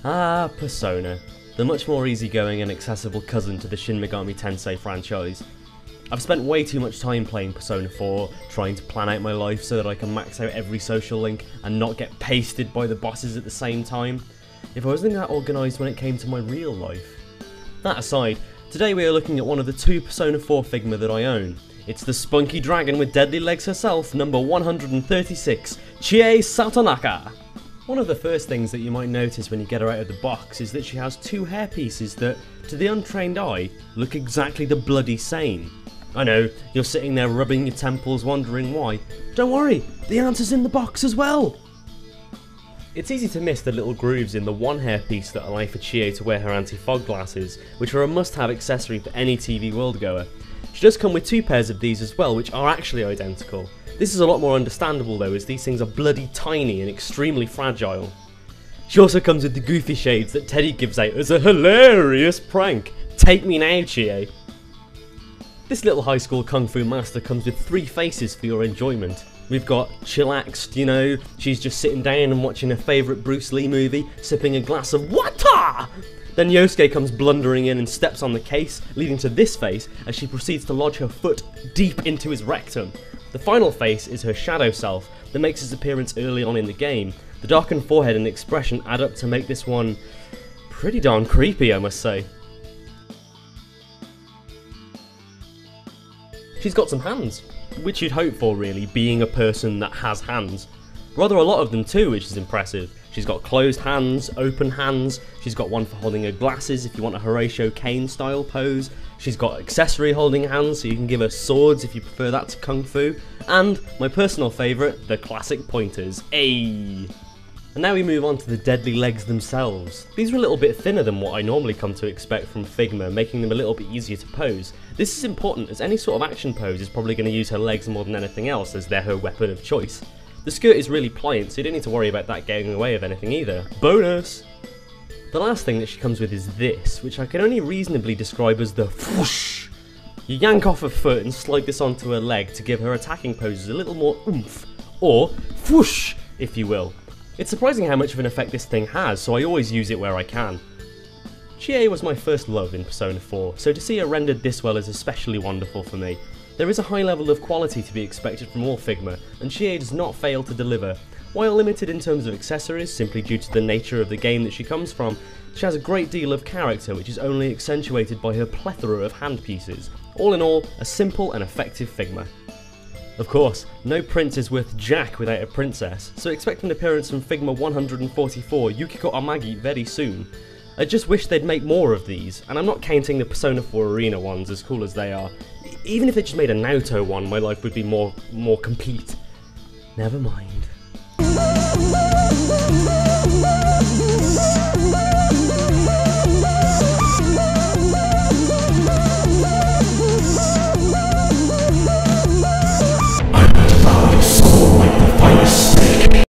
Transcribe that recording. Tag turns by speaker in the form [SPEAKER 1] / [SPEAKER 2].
[SPEAKER 1] Ah, Persona, the much more easygoing and accessible cousin to the Shin Megami Tensei franchise. I've spent way too much time playing Persona 4, trying to plan out my life so that I can max out every social link and not get pasted by the bosses at the same time. If I wasn't that organised when it came to my real life. That aside, today we are looking at one of the two Persona 4 Figma that I own. It's the spunky dragon with deadly legs herself, number 136, Chie Satonaka. One of the first things that you might notice when you get her out of the box is that she has two hairpieces that, to the untrained eye, look exactly the bloody same. I know, you're sitting there rubbing your temples wondering why. Don't worry, the answer's in the box as well! It's easy to miss the little grooves in the one hairpiece that allow for Chie to wear her anti-fog glasses, which are a must-have accessory for any TV world-goer. She does come with two pairs of these as well, which are actually identical. This is a lot more understandable though, as these things are bloody tiny and extremely fragile. She also comes with the goofy shades that Teddy gives out as a hilarious prank. Take me now, Chie. This little high school kung fu master comes with three faces for your enjoyment. We've got chillaxed, you know, she's just sitting down and watching her favourite Bruce Lee movie, sipping a glass of water! Then Yosuke comes blundering in and steps on the case, leading to this face as she proceeds to lodge her foot deep into his rectum. The final face is her shadow self that makes its appearance early on in the game. The darkened forehead and expression add up to make this one pretty darn creepy, I must say. She's got some hands, which you'd hope for really, being a person that has hands. Rather a lot of them too, which is impressive. She's got closed hands, open hands, she's got one for holding her glasses if you want a Horatio Kane style pose, she's got accessory holding hands so you can give her swords if you prefer that to Kung Fu, and my personal favourite, the classic pointers, ayy! And now we move on to the deadly legs themselves. These are a little bit thinner than what I normally come to expect from Figma, making them a little bit easier to pose. This is important as any sort of action pose is probably going to use her legs more than anything else, as they're her weapon of choice. The skirt is really pliant, so you don't need to worry about that getting in the way of anything either. Bonus! The last thing that she comes with is this, which I can only reasonably describe as the whoosh. You yank off her foot and slide this onto her leg to give her attacking poses a little more oomph, or whoosh, if you will. It's surprising how much of an effect this thing has, so I always use it where I can. Chie was my first love in Persona 4, so to see her rendered this well is especially wonderful for me. There is a high level of quality to be expected from all Figma, and Chie does not fail to deliver. While limited in terms of accessories, simply due to the nature of the game that she comes from, she has a great deal of character which is only accentuated by her plethora of handpieces. All in all, a simple and effective Figma. Of course, no prince is worth jack without a princess, so expect an appearance from Figma 144 Yukiko Amagi very soon. I just wish they'd make more of these, and I'm not counting the Persona 4 Arena ones, as cool as they are. Even if they just made a Naruto one, my life would be more complete. Never mind.